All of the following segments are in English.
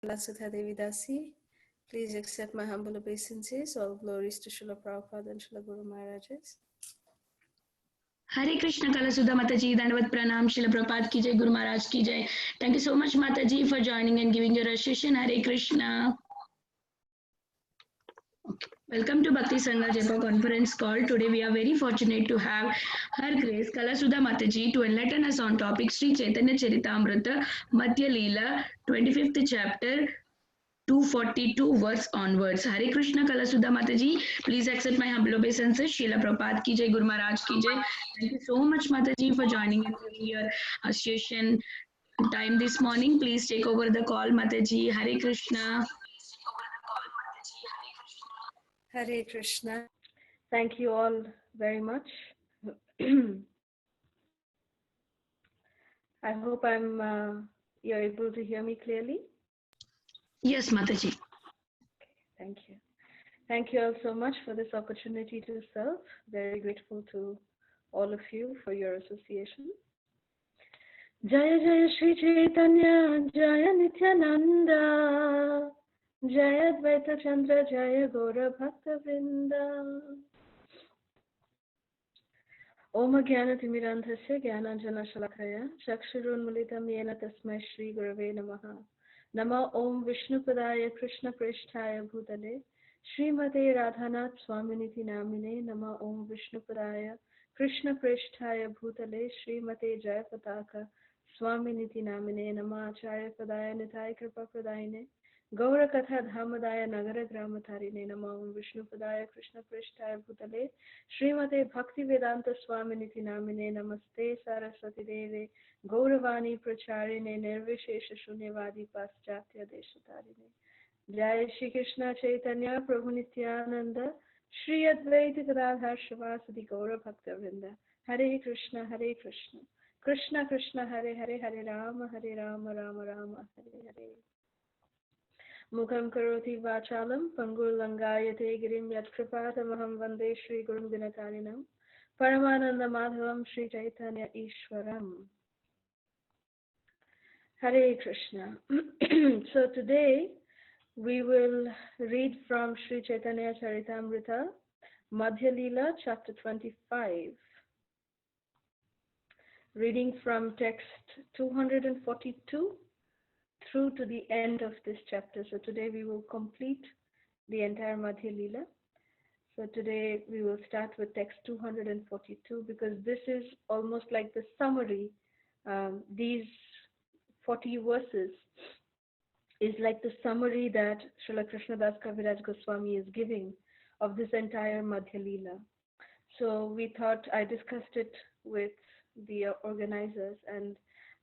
Sudha Devi Dasi. Please accept my humble obeisances. All glories to Srila Prabhupada and Srila Guru Maharajas. Hare Krishna Kala Sudha Mataji, Dandavat Pranam, Srila Prabhupada ki jai, Guru Maharaj ki jai. Thank you so much Mataji for joining and giving your association. Hare Krishna. Welcome to Bhakti Sangha Japa conference call. Today we are very fortunate to have Her Grace Kalasudha Mataji to enlighten us on topic Sri Caitanya Charitamrta Madhya Leela 25th chapter 242 verse onwards. Hare Krishna Kalasudha Mataji. Please accept my humble obeisances. Srila Prabhupada ki jai, Guru Maharaj ki jai. Thank you so much Mataji for joining and giving your association time this morning. Please take over the call Mataji. Hare Krishna. Hare Krishna. Thank you all very much. I hope you're able to hear me clearly. Yes, Mataji. Okay, thank you. Thank you all so much for this opportunity to serve. Very grateful to all of you for your association. Jaya Jaya Shri Caitanya, Jaya Nityananda, Jaya Advaita Chandra, Jaya Gaura Bhakta Vrinda. Om Jnana Timirandhasya Jnananjana Shalakaya Chakshurunmilitam Yena Tasmai Shri Gurave Namaha. Nama Om Vishnu Padaya Krishna Prishtaya Bhutale Srimate Radhanath Swaminiti Namine. Nama Om Vishnu Padaya Krishna Prishtaya Bhutale Srimate Jayapataka Swaminiti Namine. Nama Acharya Padaya Nitai Kripa Pradayine Gaura Katha Dhamadaya Nagara Gramatarine. Nama Om Vishnu Padaya Krishna Prishtaya Bhutale Srimate Bhakti Vedanta Swaminiti Namine. Namaste Saraswati Deve Gauravani Pracharine Nirvishesha Shunyavadi Paschatya Deshatarine. Jai Shri Krishna Chaitanya Prabhu Nityananda Shri Advaita Gadadhar Shivasadi Gaura Bhakta Vrinda. Hare Krishna Hare Krishna Krishna Krishna Hare Hare Hare Rama Rama Rama Hare Hare. Mukham Karoti Vachalam Pangul Langayate Girim Yat Kripatamaham Vande Shri Gurum Dinatarinam Paramananda Madhavam Shri Chaitanya Ishwaram. Hare Krishna. So today we will read from Sri Caitanya Charitamrta, Madhya Leela, chapter 25. Reading from text 242 through to the end of this chapter. So today we will complete the entire Madhya Leela. So today we will start with text 242 because this is almost like the summary. These 40 verses is like the summary that Srila Krishnadas Kaviraj Goswami is giving of this entire Madhya Leela. So we thought, I discussed it with the organizers and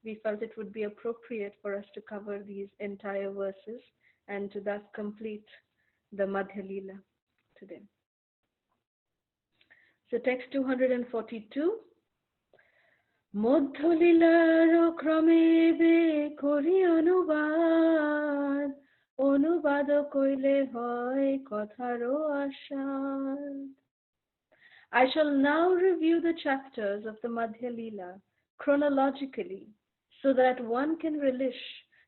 we felt it would be appropriate for us to cover these entire verses and to thus complete the Madhya Leela today. So text 242. মধ্য লীলার ক্রমে বে করি অনুবাদ অনুবাদ কইলে হয় কথারও Asad. I shall now review the chapters of the Madhya Leela chronologically so that one can relish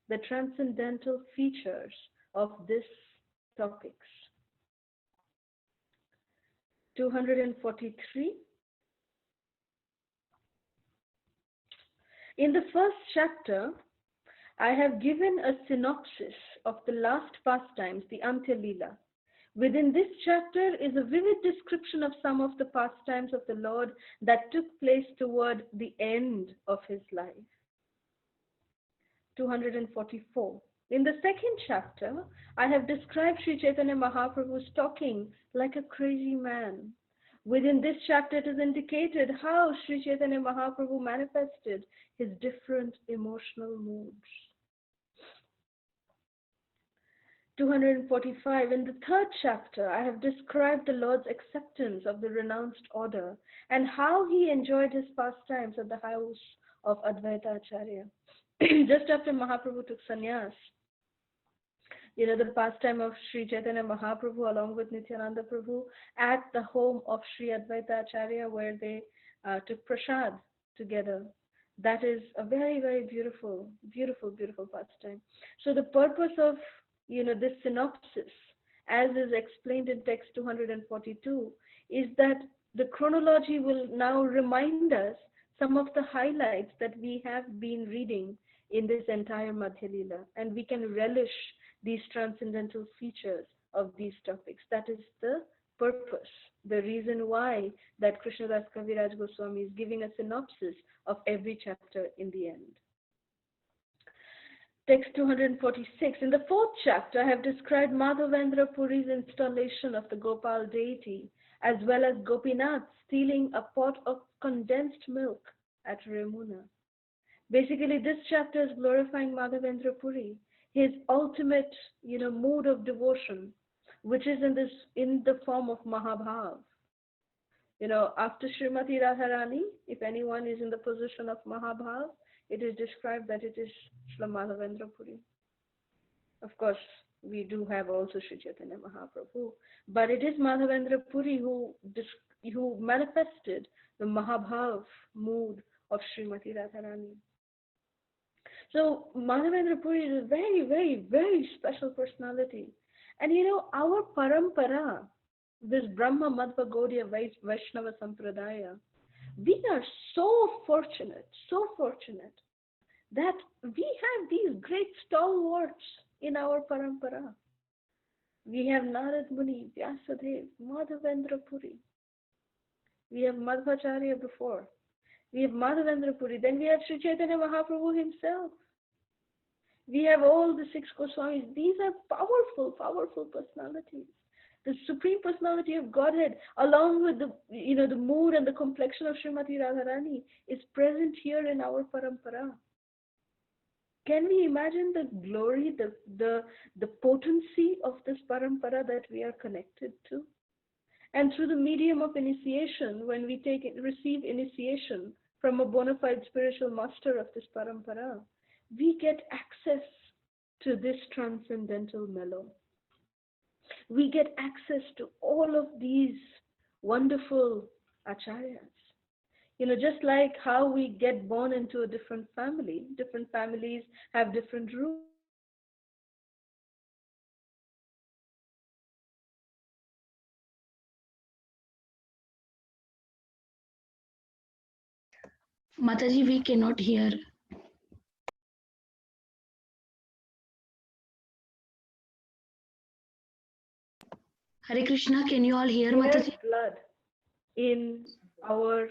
the transcendental features of this topics. 243. In the first chapter, I have given a synopsis of the last pastimes, the Antya Leela. Within this chapter is a vivid description of some of the pastimes of the Lord that took place toward the end of his life. 244. In the second chapter, I have described Sri Chaitanya Mahaprabhu's talking like a crazy man. Within this chapter, it is indicated how Sri Chaitanya Mahaprabhu manifested his different emotional moods. 245. In the third chapter, I have described the Lord's acceptance of the renounced order and how he enjoyed his pastimes at the house of Advaita Acharya. Just after Mahaprabhu took sannyas, the pastime of Sri Chaitanya Mahaprabhu along with Nityananda Prabhu at the home of Sri Advaita Acharya where they took prasad together. That is a very, very beautiful, beautiful, beautiful pastime. So the purpose of, this synopsis, as is explained in text 242, is that the chronology will now remind us some of the highlights that we have been reading in this entire Madhya Lila, and we can relish these transcendental features of these topics. That is the purpose, the reason why that Krishnadas Kaviraj Goswami is giving a synopsis of every chapter in the end. Text 246. In the fourth chapter, I have described Madhavendra Puri's installation of the Gopal deity, as well as Gopinath stealing a pot of condensed milk at Remuna. Basically, this chapter is glorifying Madhavendra Puri, his ultimate, mood of devotion, which is in the form of Mahabhav. After Srimati Radharani, if anyone is in the position of Mahabhav, it is described that it is Srila Madhavendra Puri. Of course, we do have also Sri Chaitanya Mahaprabhu, but it is Madhavendra Puri who manifested the Mahabhav mood of Srimati Radharani. So Madhavendra Puri is a very, very, very special personality. And our parampara, this Brahma Madhva Gaudiya Vaishnava Sampradaya, we are so fortunate that we have these great stalwarts in our parampara. We have Narad Muni, Vyasadeva, Madhavendra Puri. We have Madhvacharya before. We have Madhavendra Puri. Then we have Sri Chaitanya Mahaprabhu himself. We have all the 6 Goswamis. These are powerful, powerful personalities. The Supreme Personality of Godhead, along with the mood and the complexion of Srimati Radharani, is present here in our parampara. Can we imagine the glory, the potency of this parampara that we are connected to? And through the medium of initiation, when we receive initiation from a bona fide spiritual master of this parampara, we get access to this transcendental mellow. We get access to all of these wonderful acharyas. Just like how we get born into a different family, different families have different rules. Mataji, we cannot hear. Hare Krishna, can you all hear Mataji? Blood in our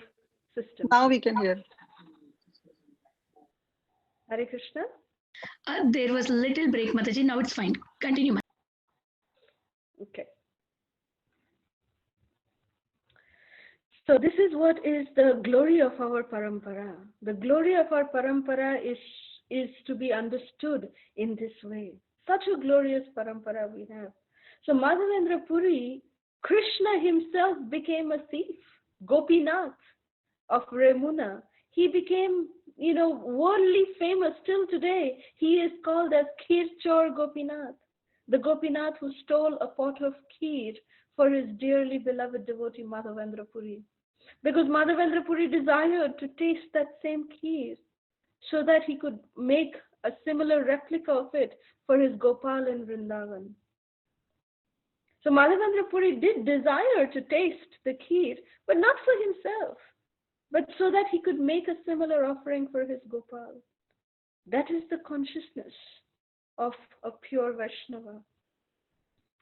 system. Now we can hear. Hare Krishna? There was a little break, Mataji. Now it's fine. Continue. Okay. So this is what is the glory of our parampara. The glory of our parampara is to be understood in this way. Such a glorious parampara we have. So Madhavendra Puri, Krishna himself became a thief. Gopinath of Remuna. He became, worldly famous till today. He is called as Kirchor Gopinath. The Gopinath who stole a pot of kheer for his dearly beloved devotee Madhavendra Puri. Because Madhavendra Puri desired to taste that same kheer so that he could make a similar replica of it for his Gopal in Vrindavan. So Madhavendra Puri did desire to taste the kheer, but not for himself, but so that he could make a similar offering for his Gopal. That is the consciousness of a pure Vaishnava.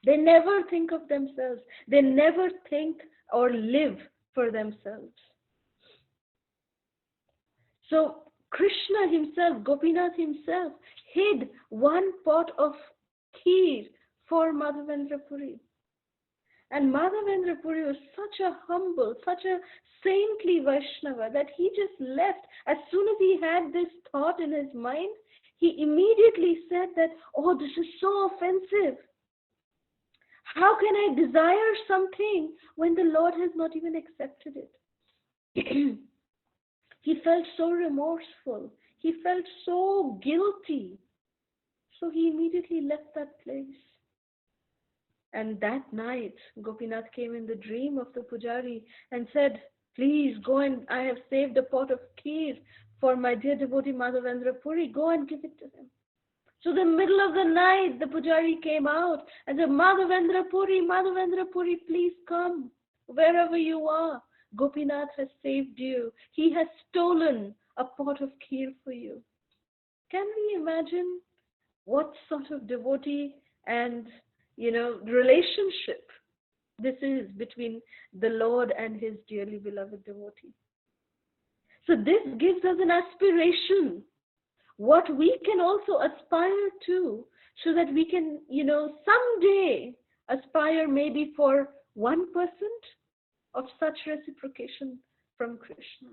They never think of themselves. They never think or live for themselves. So Krishna himself, Gopinath himself, hid one pot of kheer for Madhavendra Puri. And Madhavendra Puri was such a humble, such a saintly Vaishnava that he just left. As soon as he had this thought in his mind, he immediately said that, oh, this is so offensive. How can I desire something when the Lord has not even accepted it? He felt so remorseful. He felt so guilty. So he immediately left that place. And that night, Gopinath came in the dream of the Pujari and said, please go and I have saved a pot of kheer for my dear devotee Madhavendra Puri, go and give it to him. So the middle of the night, the pujari came out and said, Madhavendra Puri, please come, wherever you are. Gopinath has saved you. He has stolen a pot of kheer for you. Can we imagine what sort of devotee and, relationship this is between the Lord and his dearly beloved devotee? So this gives us an aspiration, what we can also aspire to, so that we can, someday aspire maybe for 1% of such reciprocation from Krishna.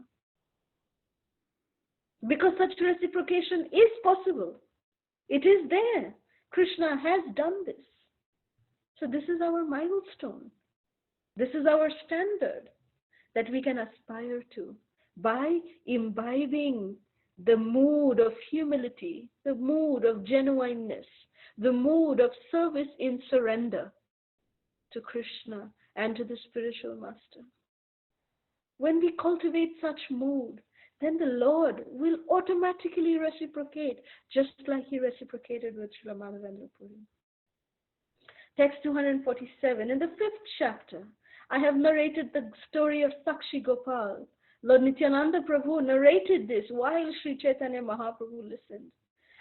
Because such reciprocation is possible. It is there. Krishna has done this. So this is our milestone. This is our standard that we can aspire to by imbibing the mood of humility, the mood of genuineness, the mood of service in surrender to Krishna and to the spiritual master. When we cultivate such mood, then the Lord will automatically reciprocate, just like he reciprocated with Srila Madhavendra Puri. Text 247. In the 5th chapter, I have narrated the story of Sakshi Gopal. Lord Nityananda Prabhu narrated this while Sri Chaitanya Mahaprabhu listened.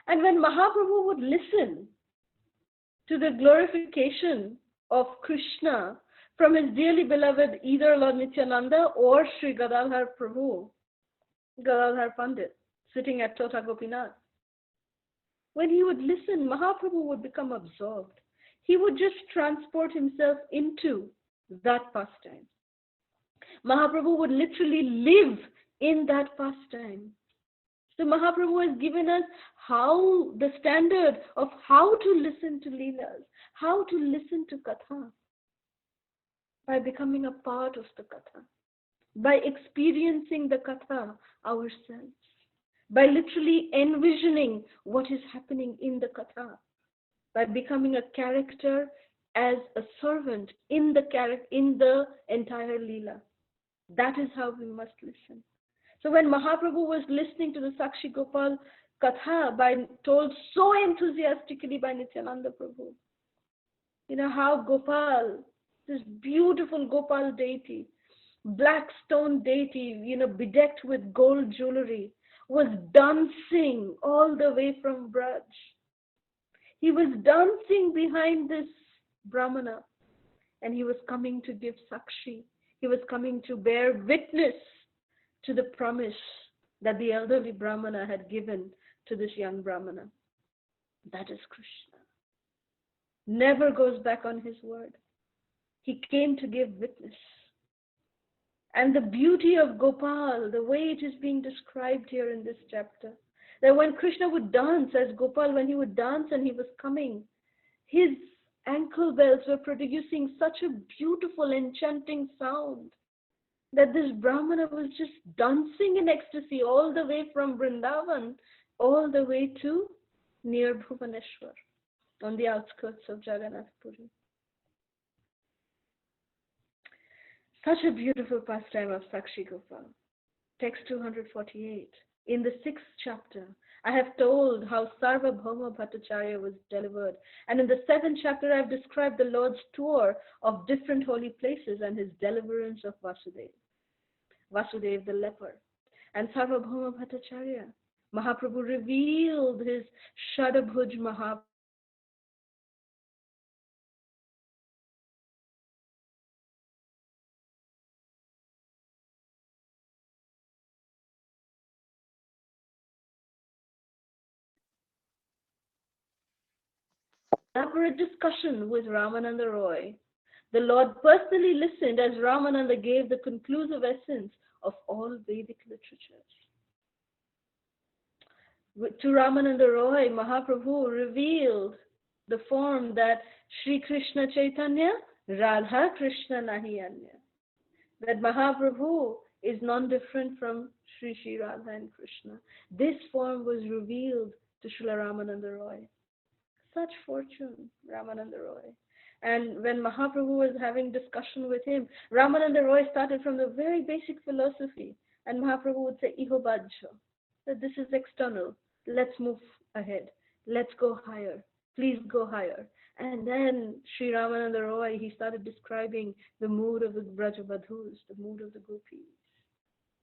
And when Mahaprabhu would listen to the glorification of Krishna from his dearly beloved either Lord Nityananda or Sri Gadadhar Prabhu, Gadadhar Pandit, sitting at Tota Gopinath, when he would listen, Mahaprabhu would become absorbed. He would just transport himself into that pastime. Mahaprabhu would literally live in that pastime. So Mahaprabhu has given us the standard of how to listen to Leelas, how to listen to Katha, by becoming a part of the Katha, by experiencing the Katha ourselves, by literally envisioning what is happening in the Katha, by becoming a character as a servant in the entire Leela. That is how we must listen. So when Mahaprabhu was listening to the Sakshi Gopal Katha told so enthusiastically by Nityananda Prabhu, how Gopal, this beautiful Gopal deity, black stone deity, bedecked with gold jewelry, was dancing all the way from Braj. He was dancing behind this Brahmana, and he was coming to give Sakshi. He was coming to bear witness to the promise that the elderly Brahmana had given to this young Brahmana. That is Krishna. Never goes back on his word. He came to give witness. And the beauty of Gopal, the way it is being described here in this chapter, that when Krishna would dance as Gopal, when he would dance and he was coming, his ankle bells were producing such a beautiful, enchanting sound that this Brahmana was just dancing in ecstasy all the way from Vrindavan, all the way to near Bhuvaneshwar, on the outskirts of Jagannath Puri. Such a beautiful pastime of Sakshi Gopal. Text 248. In the 6th chapter, I have told how Sarvabhauma Bhattacharya was delivered. And in the 7th chapter, I have described the Lord's tour of different holy places and his deliverance of Vasudev the leper. And Sarvabhauma Bhattacharya, Mahaprabhu revealed his Shadabhuj Mahaprabhu. Elaborate discussion with Ramananda Roy. The Lord personally listened as Ramananda gave the conclusive essence of all Vedic literatures. To Ramananda Roy, Mahaprabhu revealed the form that Sri Krishna Chaitanya, Radha Krishna Nahi Anya. That Mahaprabhu is non-different from Sri Radha and Krishna. This form was revealed to Srila Ramananda Roy. Such fortune, Ramananda Roy. And when Mahaprabhu was having discussion with him, Ramananda Roy started from the very basic philosophy. And Mahaprabhu would say, Iho Bajjo. that this is external. Let's move ahead. Let's go higher. Please go higher. And then Sri Ramananda Roy, he started describing the mood of the Brajabadhus, the mood of the gopis.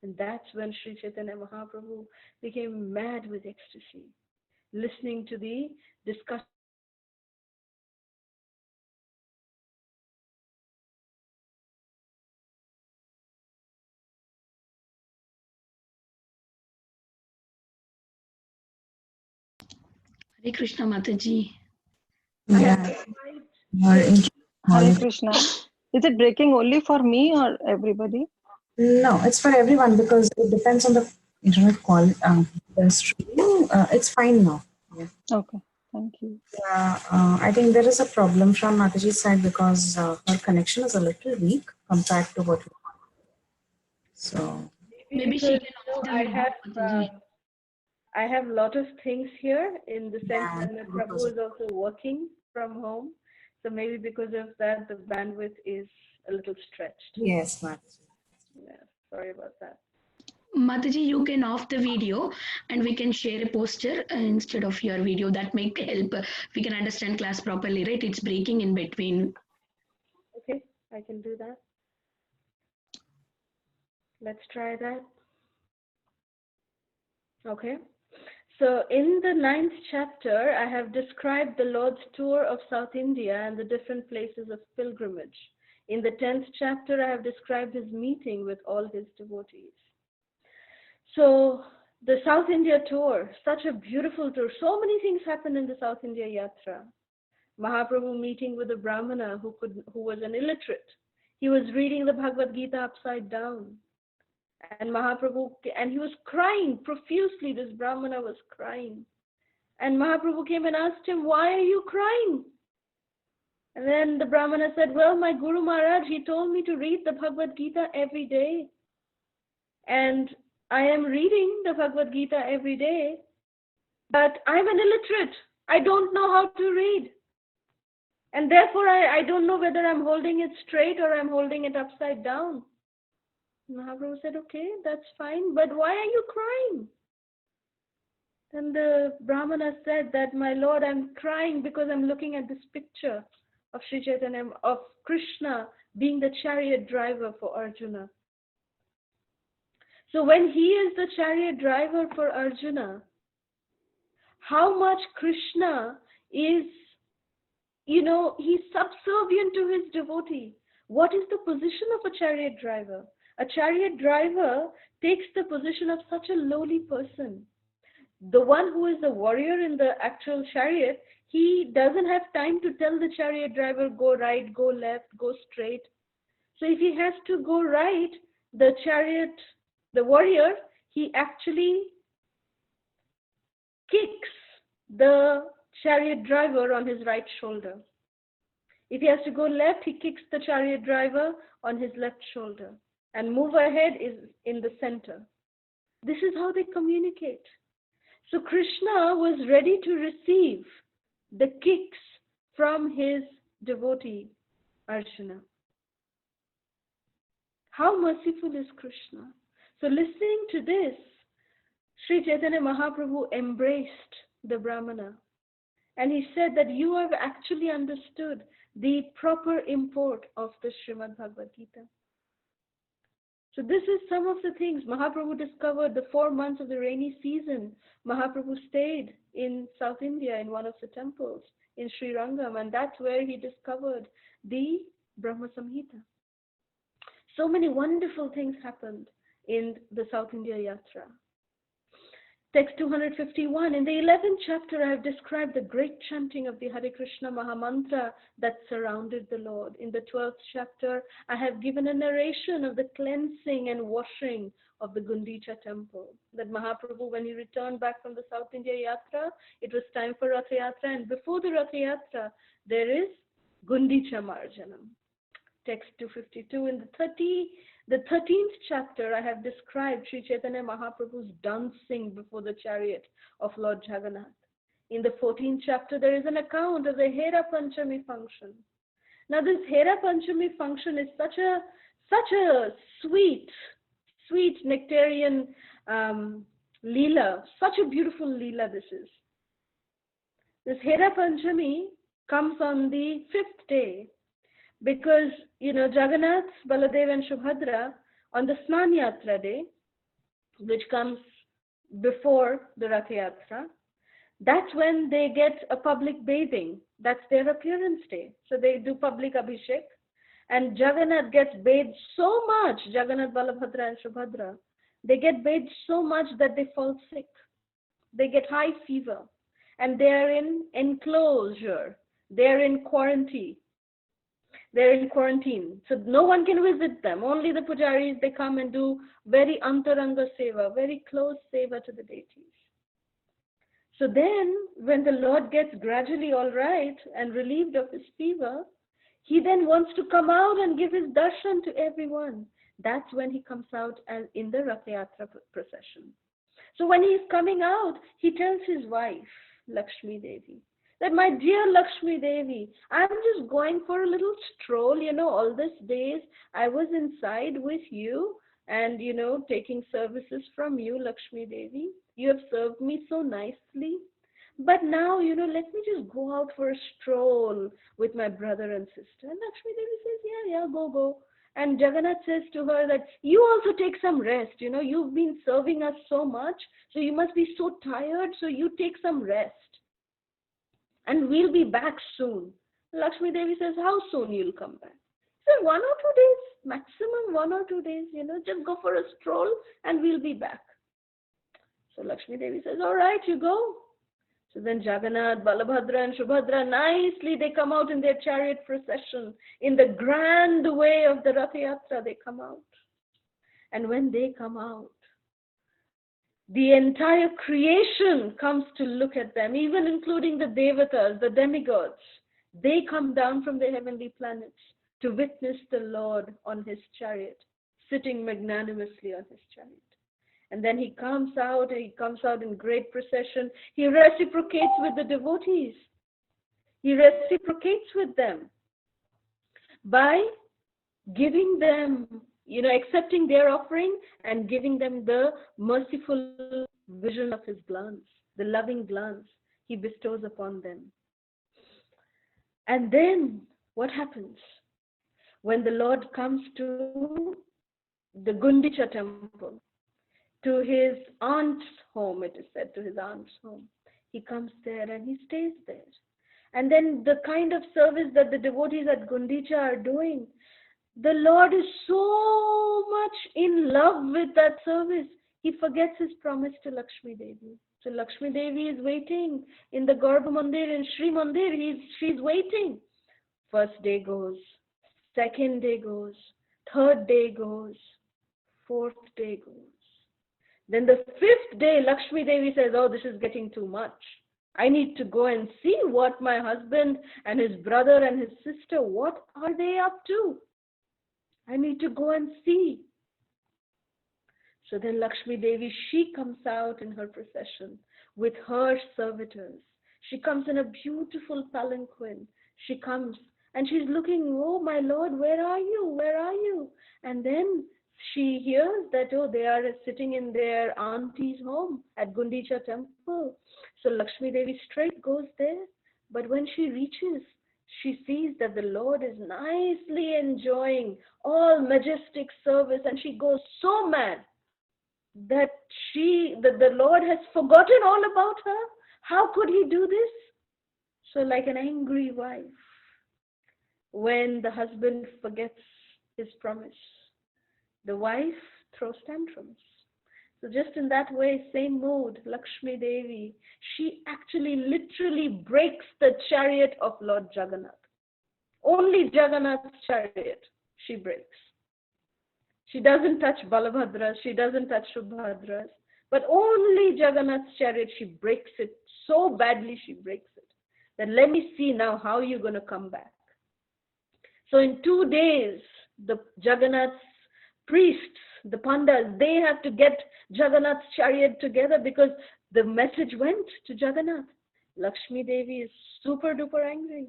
And that's when Sri Chaitanya Mahaprabhu became mad with ecstasy, listening to the discussion. Hare Krishna Mataji. Yeah. Hare Krishna. Is it breaking only for me or everybody? No, it's for everyone because it depends on the internet call. The streaming, it's fine now. Yeah. Okay, thank you. Yeah, I think there is a problem from Mataji's side because her connection is a little weak compared to what we want. So Maybe she can off the video, Mataji. I have a lot of things here in the sense Yeah, that Prabhu is also working from home. So maybe because of that, the bandwidth is a little stretched. yes, Mataji. Yeah, sorry about that. Mataji, you can off the video and we can share a poster instead of your video. That may help. We can understand class properly, right? It's breaking in between. Okay, I can do that. Let's try that. Okay. So in the 9th chapter, I have described the Lord's tour of South India and the different places of pilgrimage. In the 10th chapter, I have described his meeting with all his devotees. So the South India tour, such a beautiful tour. So many things happened in the South India Yatra. Mahaprabhu meeting with a Brahmana who was an illiterate. He was reading the Bhagavad Gita upside down. And Mahaprabhu, and he was crying profusely. This Brahmana was crying. And Mahaprabhu came and asked him, why are you crying? And then the Brahmana said, well, my Guru Maharaj, he told me to read the Bhagavad Gita every day. And I am reading the Bhagavad Gita every day, but I'm an illiterate. I don't know how to read. And therefore, I don't know whether I'm holding it straight or I'm holding it upside down. Mahaprabhu said, okay, that's fine, but why are you crying? Then the Brahmana said that, my Lord, I'm crying because I'm looking at this picture of Sri Chaitanya, of Krishna being the chariot driver for Arjuna. So when he is the chariot driver for Arjuna, how much Krishna is, he's subservient to his devotee. What is the position of a chariot driver? A chariot driver takes the position of such a lowly person. The one who is the warrior in the actual chariot, he doesn't have time to tell the chariot driver, go right, go left, go straight. So if he has to go right, the warrior, he actually kicks the chariot driver on his right shoulder. If he has to go left, he kicks the chariot driver on his left shoulder. And move ahead is in the center. This is how they communicate. So Krishna was ready to receive the kicks from his devotee, Arjuna. How merciful is Krishna? So listening to this, Sri Chaitanya Mahaprabhu embraced the Brahmana. And he said that you have actually understood the proper import of the Srimad Bhagavad Gita. So this is some of the things Mahaprabhu discovered. The 4 months of the rainy season, Mahaprabhu stayed in South India in one of the temples in Sri Rangam, and that's where he discovered the Brahma Samhita. So many wonderful things happened in the South India Yatra. Text 251. In the 11th chapter, I have described the great chanting of the Hare Krishna Mahamantra that surrounded the Lord. In the 12th chapter, I have given a narration of the cleansing and washing of the Gundicha temple. That Mahaprabhu, when he returned back from the South India Yatra, it was time for Rath Yatra, and before the Rath Yatra, there is Gundicha Marjanam. Text 252. In the 13th chapter, I have described Sri Chaitanya Mahaprabhu's dancing before the chariot of Lord Jagannath. In the 14th chapter, there is an account of the Hera Panchami function. Now, this Hera Panchami function is such a sweet nectarian Leela, such a beautiful Leela this is. This Hera Panchami comes on the 5th day because, Jagannath, Baladev and Subhadra on the Snan Yatra day, which comes before the Rath Yatra, that's when they get a public bathing. That's their appearance day. So they do public abhishek. And Jagannath gets bathed so much, Jagannath, Balabhadra and Subhadra, they get bathed so much that they fall sick. They get high fever. And they're in enclosure. They're in quarantine. They're in quarantine. So no one can visit them. Only the pujaris, they come and do very antaranga seva, very close seva to the deities. So then, when the Lord gets gradually all right and relieved of his fever, he then wants to come out and give his darshan to everyone. That's when he comes out as in the Rath Yatra procession. So when he's coming out, he tells his wife, Lakshmi Devi, that my dear Lakshmi Devi, I'm just going for a little stroll, all these days I was inside with you and, taking services from you, Lakshmi Devi. You have served me so nicely. But now, let me just go out for a stroll with my brother and sister. And Lakshmi Devi says, yeah, go. And Jagannath says to her that you also take some rest. You've been serving us so much, so you must be so tired, so you take some rest. And we'll be back soon. Lakshmi Devi says, how soon you'll come back? So 1 or 2 days, maximum 1 or 2 days, just go for a stroll and we'll be back. So Lakshmi Devi says, all right, you go. So then Jagannath, Balabhadra and Subhadra, nicely they come out in their chariot procession. In the grand way of the Rath Yatra, they come out. And when they come out, the entire creation comes to look at them, even including the devatas, the demigods. They come down from the heavenly planets to witness the Lord on his chariot, sitting magnanimously on his chariot. And then he comes out in great procession. He reciprocates with the devotees. He reciprocates with them by giving them, accepting their offering and giving them the merciful vision of his glance, the loving glance he bestows upon them. And then what happens? When the Lord comes to the Gundicha temple, to his aunt's home, it is said, to his aunt's home. He comes there and he stays there. And then the kind of service that the devotees at Gundicha are doing, the Lord is so much in love with that service, he forgets his promise to Lakshmi Devi. So Lakshmi Devi is waiting in the Garbha Mandir, in Sri Mandir, she's waiting. First day goes, second day goes, third day goes, fourth day goes. Then the 5th day, Lakshmi Devi says, oh, this is getting too much. I need to go and see what my husband and his brother and his sister, what are they up to? I need to go and see. So then Lakshmi Devi, she comes out in her procession with her servitors. She comes in a beautiful palanquin. She comes and she's looking, oh, my Lord, where are you? Where are you? And then she hears that, oh, they are sitting in their auntie's home at Gundicha temple. So Lakshmi Devi straight goes there. But when she reaches, she sees that the Lord is nicely enjoying all majestic service, and she goes so mad that the Lord has forgotten all about her. How could he do this? So like an angry wife, when the husband forgets his promise, the wife throws tantrums. So just in that way, same mood, Lakshmi Devi, she actually literally breaks the chariot of Lord Jagannath. Only Jagannath's chariot she breaks. She doesn't touch Balabhadra's, she doesn't touch Subhadra's, but only Jagannath's chariot, she breaks it so badly, she breaks it. That let me see now how you're going to come back. So in 2 days, the Jagannath's priests, the pandas, they have to get Jagannath's chariot together because the message went to Jagannath. Lakshmi Devi is super duper angry.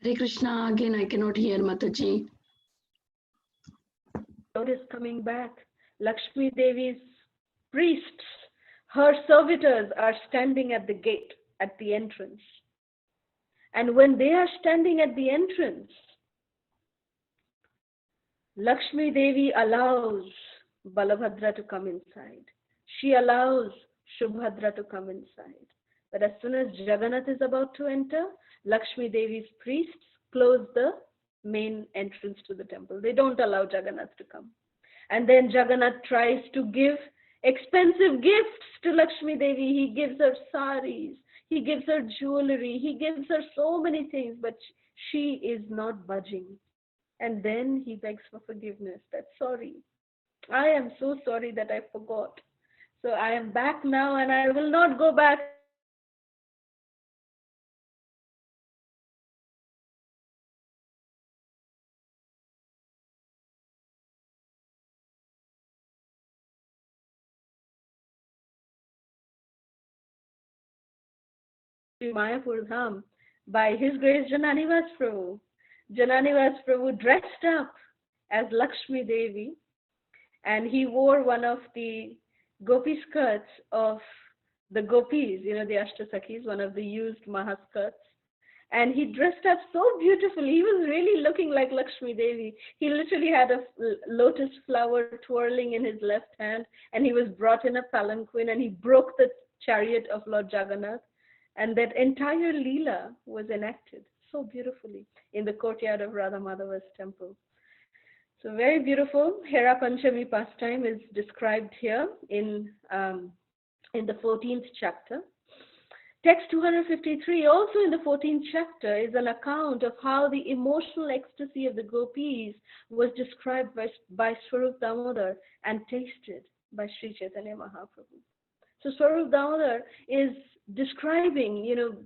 Hare Krishna, again I cannot hear Mataji. Lord is coming back. Lakshmi Devi's priests, her servitors are standing at the gate, at the entrance. And when they are standing at the entrance, Lakshmi Devi allows Balabhadra to come inside. She allows Subhadra to come inside. But as soon as Jagannath is about to enter, Lakshmi Devi's priests close the main entrance to the temple. They don't allow Jagannath to come. And then Jagannath tries to give expensive gifts to Lakshmi Devi. He gives her saris, he gives her jewelry, he gives her so many things, but she is not budging. And then he begs for forgiveness. That sorry, I am so sorry that I forgot. So I am back now and I will not go back to Mayapur Dham. By his grace, Jananivas Prabhu. Jananivas Prabhu dressed up as Lakshmi Devi, and he wore one of the gopi skirts of the gopis, the Ashtasakhis, one of the used mahaskirts. And he dressed up so beautifully. He was really looking like Lakshmi Devi. He literally had a lotus flower twirling in his left hand, and he was brought in a palanquin, and he broke the chariot of Lord Jagannath. And that entire Leela was enacted so beautifully in the courtyard of Radha Madhava's temple. So very beautiful. Hera Panchami pastime is described here in the 14th chapter. Text 253, also in the 14th chapter, is an account of how the emotional ecstasy of the gopis was described by Swarup Damodar and tasted by Sri Chaitanya Mahaprabhu. So Swarup Damodar is describing,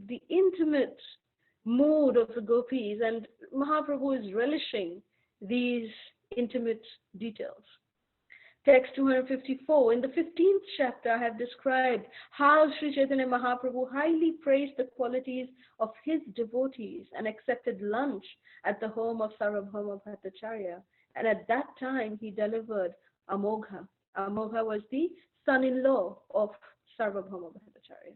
the intimate mood of the gopis, and Mahaprabhu is relishing these intimate details. Text 254, in the 15th chapter, I have described how Sri Chaitanya Mahaprabhu highly praised the qualities of his devotees and accepted lunch at the home of Sarvabhauma Bhattacharya. And at that time, he delivered Amogha. Amogha was the son-in-law of Sarvabhauma Bhattacharya.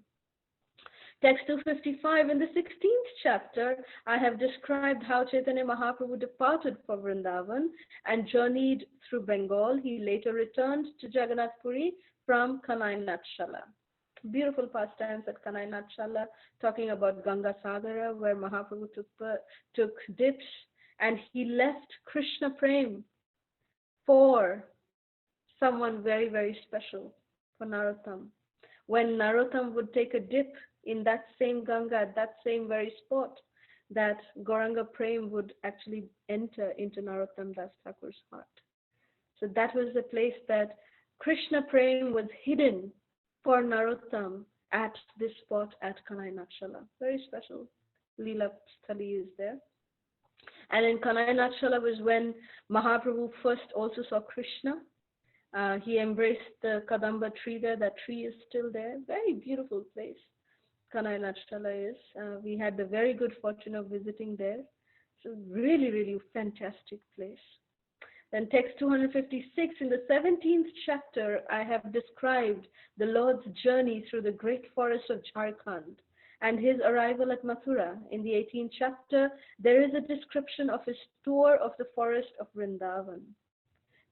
Text 255, in the 16th chapter, I have described how Chaitanya Mahaprabhu departed for Vrindavan and journeyed through Bengal. He later returned to Jagannath Puri from Kanai-Natshala. Beautiful pastimes at Kanai-Natshala, talking about Ganga Sagara, where Mahaprabhu took dips, and he left Krishna Prem for someone very, very special, for Narottam. When Narottam would take a dip in that same Ganga, at that same very spot, that Gauranga Prem would actually enter into Narottam Das Thakur's heart. So that was the place that Krishna Prem was hidden for Narottam at this spot at Kanai-Natshala. Very special Leela Sthali is there. And in Kanai-Natshala was when Mahaprabhu first also saw Krishna. He embraced the Kadamba tree there. That tree is still there. Very beautiful place. Kanai-Natshala is. We had the very good fortune of visiting there. So really, really fantastic place. Then text 256, in the 17th chapter, I have described the Lord's journey through the great forest of Jharkhand and his arrival at Mathura. In the 18th chapter, there is a description of his tour of the forest of Vrindavan.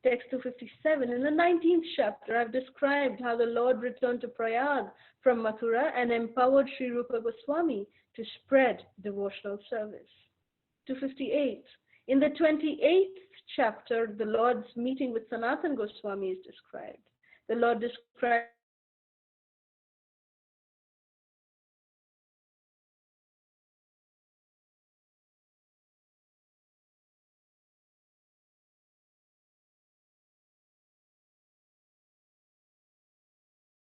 Text 257, in the 19th chapter, I've described how the Lord returned to Prayag from Mathura and empowered Sri Rupa Goswami to spread devotional service. 258, in the 28th chapter, the Lord's meeting with Sanatana Goswami is described. The Lord described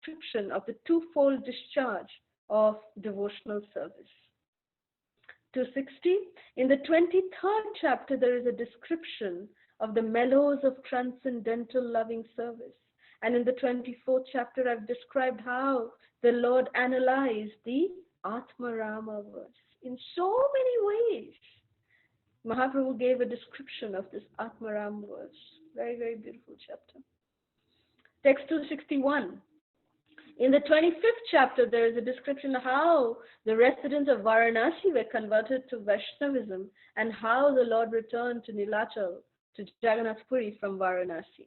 description of the twofold discharge of devotional service. 260, in the 23rd chapter, there is a description of the mellows of transcendental loving service. And in the 24th chapter, I've described how the Lord analyzed the Atma Rama verse in so many ways. Mahaprabhu gave a description of this Atmaram verse. Very, very beautiful chapter. Text 261. In the 25th chapter, there is a description of how the residents of Varanasi were converted to Vaishnavism and how the Lord returned to Nilachal, to Jagannath Puri from Varanasi.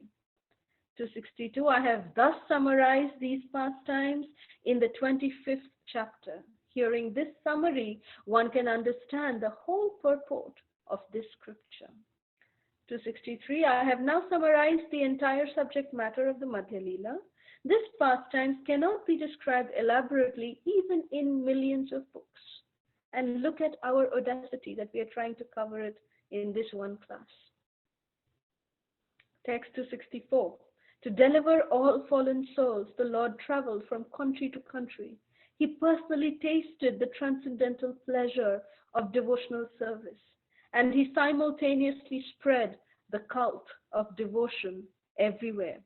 262, I have thus summarized these pastimes in the 25th chapter. Hearing this summary, one can understand the whole purport of this scripture. 263, I have now summarized the entire subject matter of the Madhya Leela. This pastimes cannot be described elaborately even in millions of books. And look at our audacity that we are trying to cover it in this one class. Text 264. To deliver all fallen souls, the Lord traveled from country to country. He personally tasted the transcendental pleasure of devotional service, and he simultaneously spread the cult of devotion everywhere.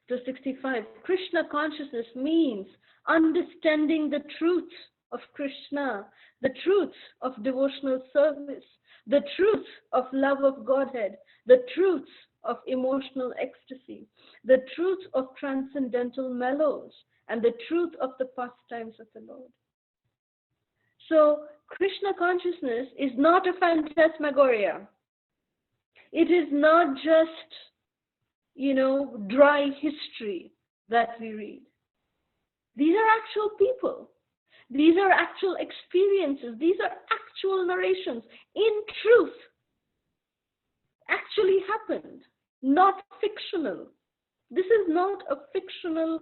265. Krishna consciousness means understanding the truth of Krishna, the truth of devotional service, the truth of love of Godhead, the truth of emotional ecstasy, the truth of transcendental mellows, and the truth of the pastimes of the Lord. So, Krishna consciousness is not a phantasmagoria. It is not just, dry history that we read. These are actual people. These are actual experiences. These are actual narrations. In truth, actually happened, not fictional. This is not a fictional,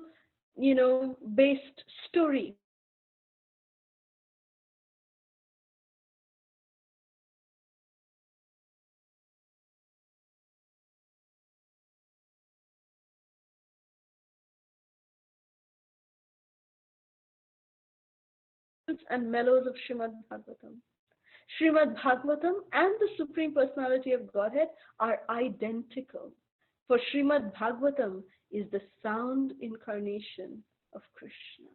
based story. And mellows of Srimad Bhagavatam. Srimad Bhagavatam and the Supreme Personality of Godhead are identical. For Srimad Bhagavatam is the sound incarnation of Krishna.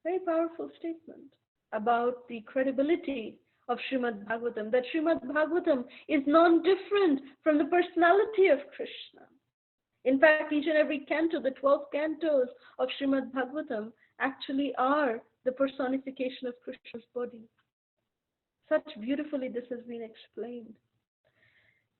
Very powerful statement about the credibility of Srimad Bhagavatam, that Srimad Bhagavatam is non-different from the personality of Krishna. In fact, each and every canto, the 12 cantos of Srimad Bhagavatam actually are the personification of Krishna's body. Such beautifully this has been explained.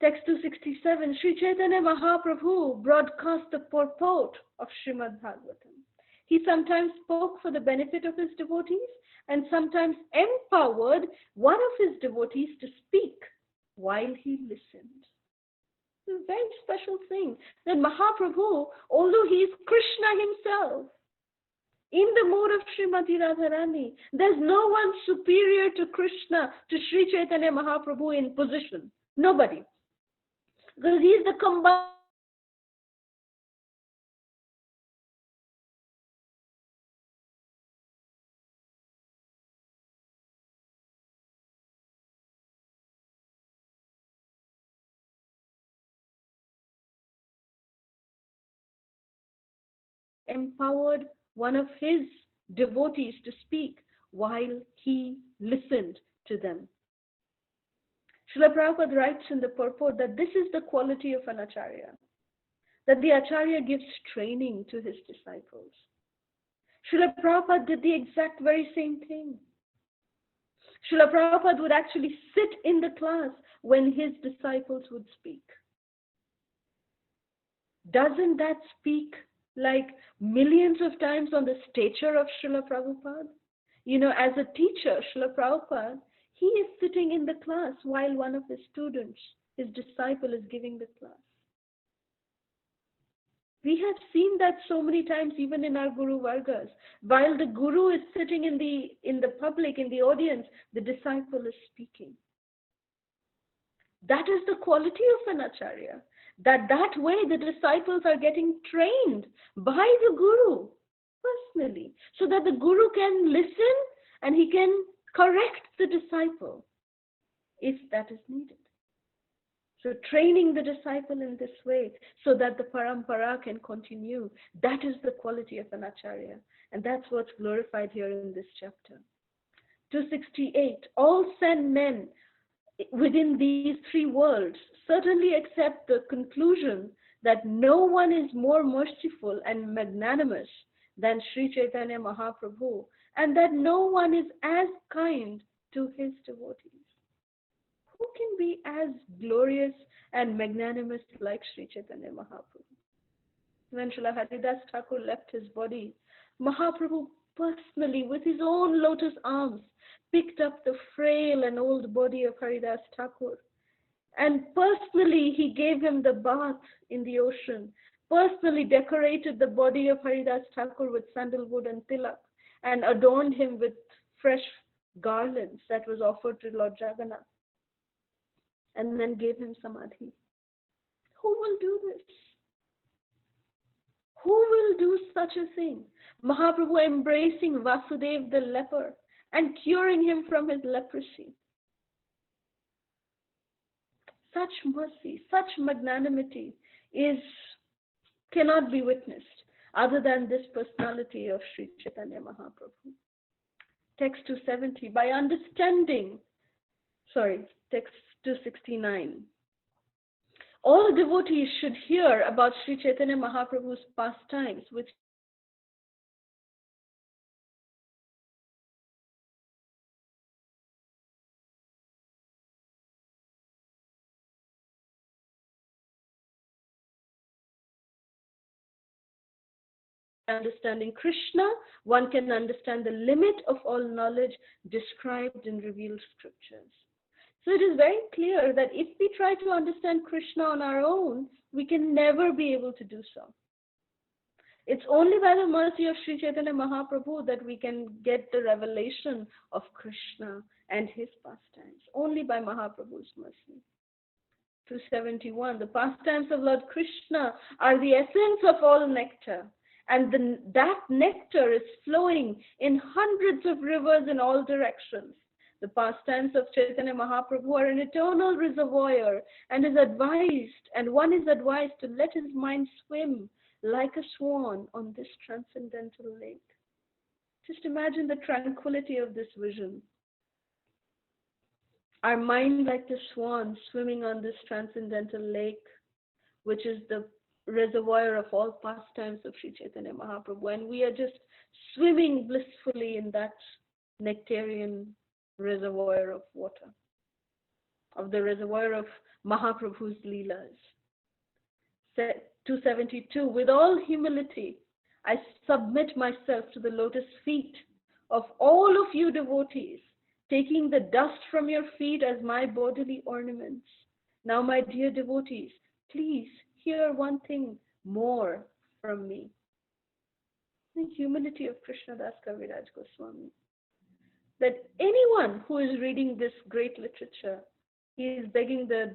Text 267, Sri Caitanya Mahaprabhu broadcast the purport of Srimad Bhagavatam. He sometimes spoke for the benefit of his devotees and sometimes empowered one of his devotees to speak while he listened. It's a very special thing that Mahaprabhu, although he is Krishna himself, in the mode of Srimati Radharani, there's no one superior to Krishna, to Sri Chaitanya Mahaprabhu in position. Nobody. Because he is the combined empowered one of his devotees to speak while he listened to them. Srila Prabhupada writes in the purport that this is the quality of an acharya, that the acharya gives training to his disciples. Srila Prabhupada did the exact very same thing. Srila Prabhupada would actually sit in the class when his disciples would speak. Doesn't that speak like millions of times on the stature of Srila Prabhupada? As a teacher, Srila Prabhupada, he is sitting in the class while one of his students, his disciple, is giving the class. We have seen that so many times even in our Guru Vargas. While the Guru is sitting in the public, in the audience, the disciple is speaking. That is the quality of an Acharya. That way the disciples are getting trained by the Guru personally, so that the Guru can listen and he can correct the disciple if that is needed. So training the disciple in this way so that the parampara can continue, that is the quality of an Acharya. And that's what's glorified here in this chapter. 268, all sane men within these three worlds certainly accept the conclusion that no one is more merciful and magnanimous than Sri Chaitanya Mahaprabhu, and that no one is as kind to his devotees. Who can be as glorious and magnanimous like Sri Chaitanya Mahaprabhu? When Srila Haridas Thakur left his body, Mahaprabhu personally, with his own lotus arms, picked up the frail and old body of Haridas Thakur, and personally he gave him the bath in the ocean, personally decorated the body of Haridas Thakur with sandalwood and tilak, and adorned him with fresh garlands that was offered to Lord Jagannath, and then gave him samadhi. Who will do this? Who will do such a thing? Mahaprabhu embracing Vasudev the leper and curing him from his leprosy. Such mercy, such magnanimity cannot be witnessed other than this personality of Sri Chaitanya Mahaprabhu. Text 270, text 269. All devotees should hear about Sri Chaitanya Mahaprabhu's pastimes, which understanding Krishna, one can understand the limit of all knowledge described in revealed scriptures. So it is very clear that if we try to understand Krishna on our own, we can never be able to do so. It's only by the mercy of Sri Chaitanya Mahaprabhu that we can get the revelation of Krishna and his pastimes, only by Mahaprabhu's mercy. 271, the pastimes of Lord Krishna are the essence of all nectar, and that nectar is flowing in hundreds of rivers in all directions. The pastimes of Chaitanya Mahaprabhu are an eternal reservoir, and one is advised to let his mind swim like a swan on this transcendental lake. Just imagine the tranquility of this vision. Our mind like the swan swimming on this transcendental lake, which is the reservoir of all pastimes of Sri Chaitanya Mahaprabhu, and we are just swimming blissfully in that nectarian reservoir of water, of the reservoir of Mahaprabhu's Leelas. 272, with all humility, I submit myself to the lotus feet of all of you devotees, taking the dust from your feet as my bodily ornaments. Now, my dear devotees, please hear one thing more from me. The humility of Krishnadas Kaviraj Goswami. That anyone who is reading this great literature, he is begging the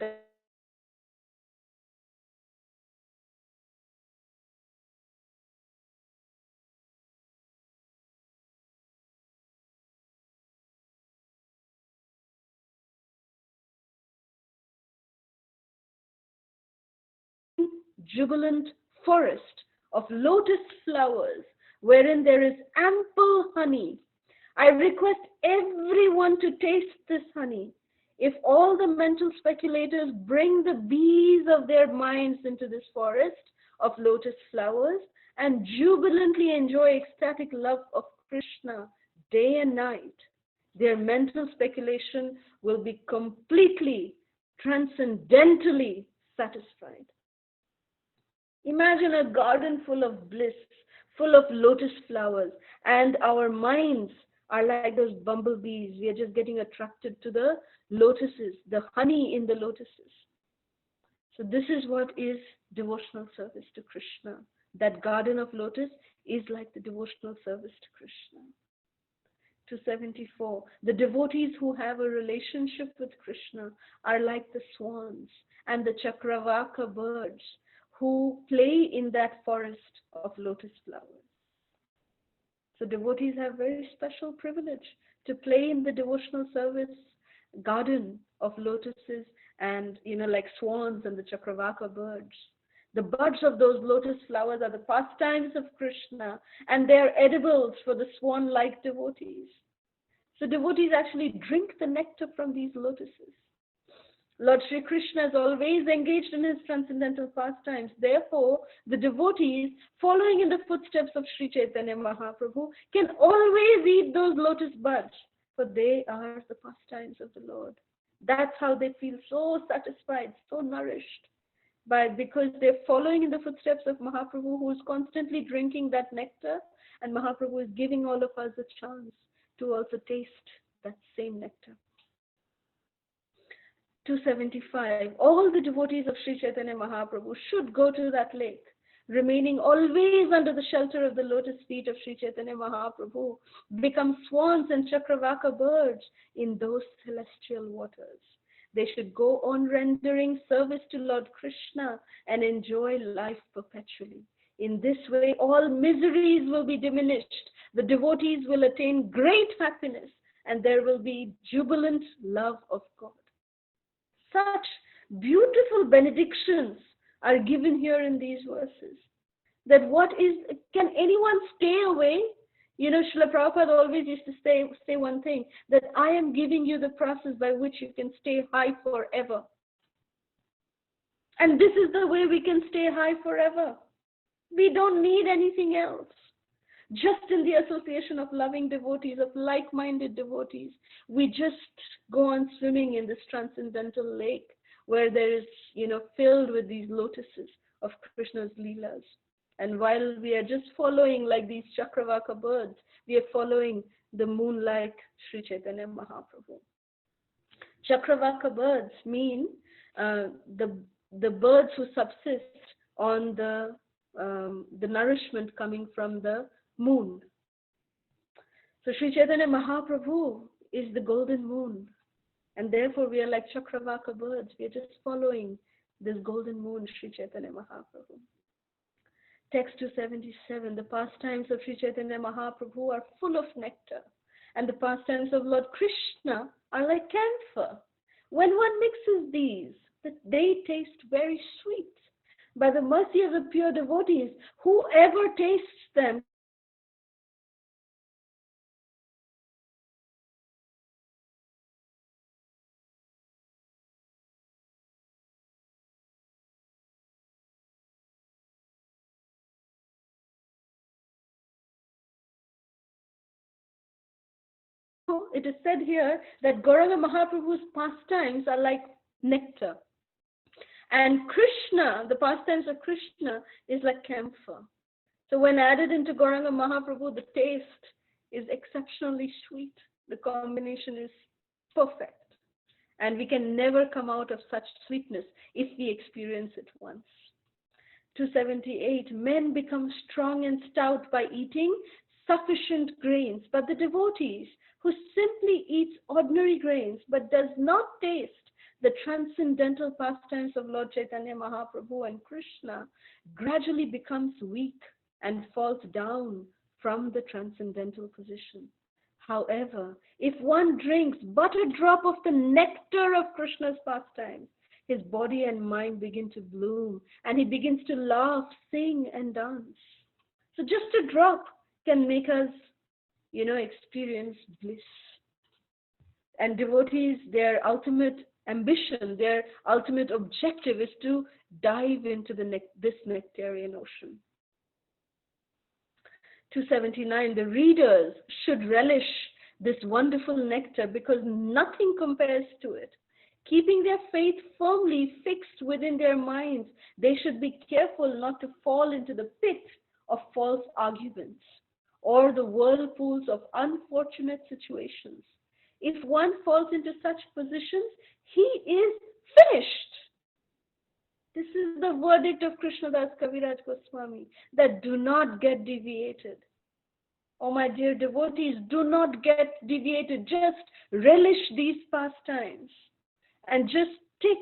jubilant forest of lotus flowers wherein there is ample honey. I request everyone to taste this honey. If all the mental speculators bring the bees of their minds into this forest of lotus flowers and jubilantly enjoy ecstatic love of Krishna day and night, their mental speculation will be completely, transcendentally satisfied. Imagine a garden full of bliss, full of lotus flowers, and our minds are like those bumblebees. We are just getting attracted to the lotuses, the honey in the lotuses. So this is what is devotional service to Krishna. That garden of lotus is like the devotional service to Krishna. 274, the devotees who have a relationship with Krishna are like the swans and the Chakravaka birds who play in that forest of lotus flowers. So devotees have very special privilege to play in the devotional service garden of lotuses and, like swans and the Chakravaka birds. The buds of those lotus flowers are the pastimes of Krishna, and they are edibles for the swan-like devotees. So devotees actually drink the nectar from these lotuses. Lord Sri Krishna is always engaged in his transcendental pastimes. Therefore, the devotees following in the footsteps of Sri Chaitanya Mahaprabhu can always eat those lotus buds, for they are the pastimes of the Lord. That's how they feel so satisfied, so nourished, because they're following in the footsteps of Mahaprabhu, who is constantly drinking that nectar, and Mahaprabhu is giving all of us a chance to also taste that same nectar. 275. All the devotees of Sri Chaitanya Mahaprabhu should go to that lake, remaining always under the shelter of the lotus feet of Sri Chaitanya Mahaprabhu, become swans and chakravaka birds in those celestial waters. They should go on rendering service to Lord Krishna and enjoy life perpetually. In this way, all miseries will be diminished. The devotees will attain great happiness, and there will be jubilant love of God. Such beautiful benedictions are given here in these verses. That can anyone stay away? Srila Prabhupada always used to say one thing, that I am giving you the process by which you can stay high forever. And this is the way we can stay high forever. We don't need anything else. Just in the association of loving devotees, of like-minded devotees, we just go on swimming in this transcendental lake where there is, filled with these lotuses of Krishna's Leelas. And while we are just following like these Chakravaka birds, we are following the moon-like Sri Chaitanya Mahaprabhu. Chakravaka birds mean the birds who subsist on the nourishment coming from the moon. So Sri Chaitanya Mahaprabhu is the golden moon, and therefore we are like Chakravaka birds. We are just following this golden moon, Sri Chaitanya Mahaprabhu. Text 277, the pastimes of Sri Chaitanya Mahaprabhu are full of nectar, and the pastimes of Lord Krishna are like camphor. When one mixes these, they taste very sweet. By the mercy of the pure devotees, whoever tastes them it is said here that Gauranga Mahaprabhu's pastimes are like nectar. And Krishna, the pastimes of Krishna, is like camphor. So when added into Gauranga Mahaprabhu, the taste is exceptionally sweet. The combination is perfect. And we can never come out of such sweetness if we experience it once. 278, men become strong and stout by eating sufficient grains, but the devotees who simply eats ordinary grains but does not taste the transcendental pastimes of Lord Chaitanya Mahaprabhu and Krishna gradually becomes weak and falls down from the transcendental position. However, if one drinks but a drop of the nectar of Krishna's pastimes, his body and mind begin to bloom, and he begins to laugh, sing, and dance. So just a drop can make us, experience bliss. And devotees, their ultimate ambition, their ultimate objective is to dive into this nectarian ocean. 279, the readers should relish this wonderful nectar because nothing compares to it. Keeping their faith firmly fixed within their minds, they should be careful not to fall into the pit of false arguments or the whirlpools of unfortunate situations. If one falls into such positions, he is finished. This is the verdict of Krishnadas Kaviraj Goswami, that do not get deviated. Oh, my dear devotees, do not get deviated. Just relish these pastimes and just stick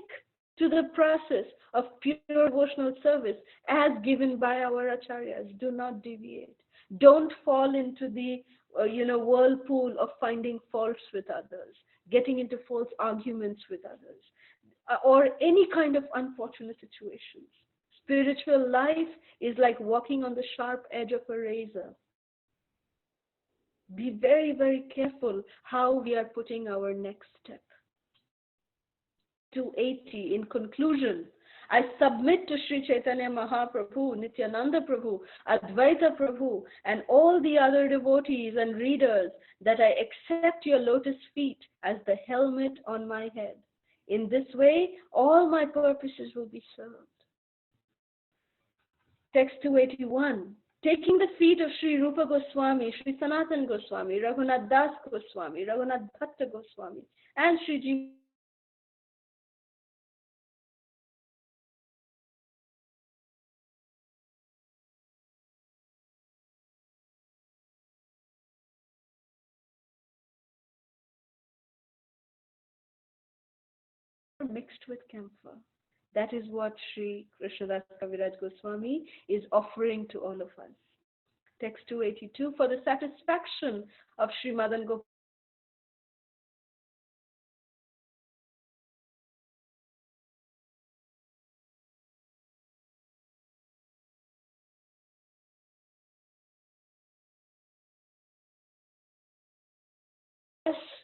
to the process of pure devotional service as given by our acharyas. Do not deviate. Don't fall into the whirlpool of finding faults with others, getting into false arguments with others, or any kind of unfortunate situations. Spiritual life is like walking on the sharp edge of a razor. Be very, very careful how we are putting our next step. 280, in conclusion, I submit to Sri Chaitanya Mahaprabhu, Nityananda Prabhu, Advaita Prabhu, and all the other devotees and readers that I accept your lotus feet as the helmet on my head. In this way, all my purposes will be served. Text 281. Taking the feet of Sri Rupa Goswami, Sri Sanatan Goswami, Raghunath Das Goswami, Raghunath Bhatta Goswami, and Sri Ji mixed with camphor. That is what Sri Krishnadas Kaviraj Goswami is offering to all of us. Text 282, for the satisfaction of Sri Madan Gopal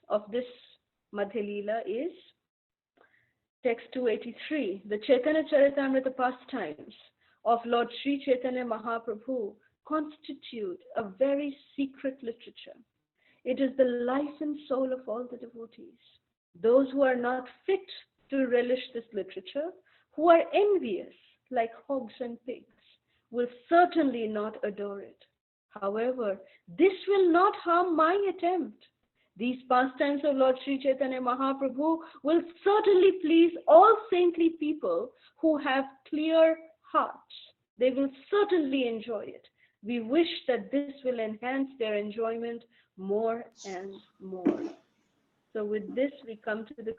of this Madhya Leela is text 283. The Chaitanya Charitamrta pastimes of Lord Sri Chaitanya Mahaprabhu constitute a very secret literature. It is the life and soul of all the devotees. Those who are not fit to relish this literature, who are envious like hogs and pigs, will certainly not adore it. However, this will not harm my attempt. These pastimes of Lord Sri Chaitanya Mahaprabhu will certainly please all saintly people who have clear hearts. They will certainly enjoy it. We wish that this will enhance their enjoyment more and more. So with this, we come to the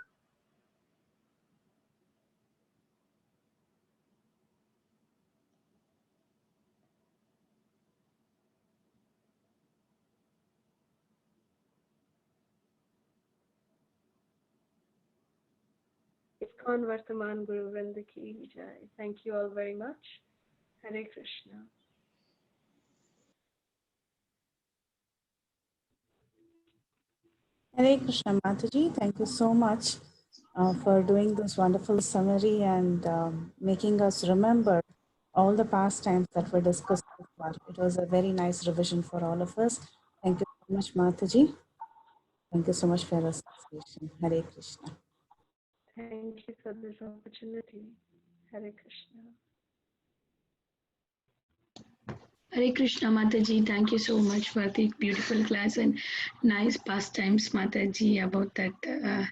ISKCON Vartaman Guru Vrinda Ki Jai. Thank you all very much. Hare Krishna. Hare Krishna, Mataji. Thank you so much for doing this wonderful summary and making us remember all the past times that were discussed so far. It was a very nice revision for all of us. Thank you so much, Mataji. Thank you so much for your association. Hare Krishna. Thank you for this opportunity. Hare Krishna. Hare Krishna Mataji, thank you so much for the beautiful class and nice pastimes, Mataji, about that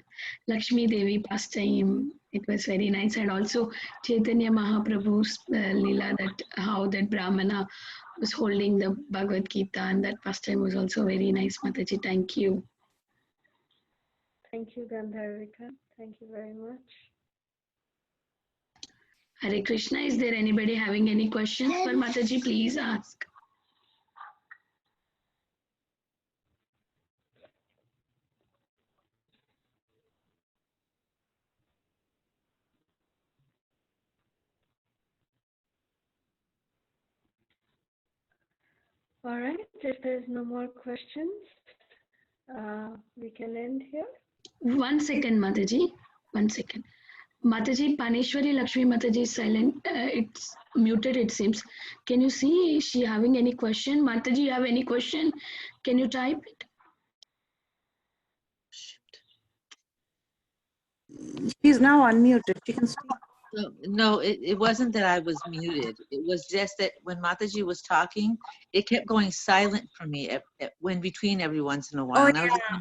Lakshmi Devi pastime. It was very nice, and also Chaitanya Mahaprabhu's Leela, that how that Brahmana was holding the Bhagavad Gita, and that pastime was also very nice, Mataji. Thank you. Thank you, Gandharvika. Thank you very much. Hare Krishna, is there anybody having any questions for Mataji? Please ask. All right, if there's no more questions, we can end here. 1 second, Mataji. 1 second. Mataji, Paneshwari Lakshmi Mataji is silent. It's muted, it seems. Can you see, is she having any question? Mataji, you have any question? Can you type it? She's now unmuted. She can speak. No, it wasn't that I was muted. It was just that when Mataji was talking, it kept going silent for me when between every once in a while. Oh, And I was yeah.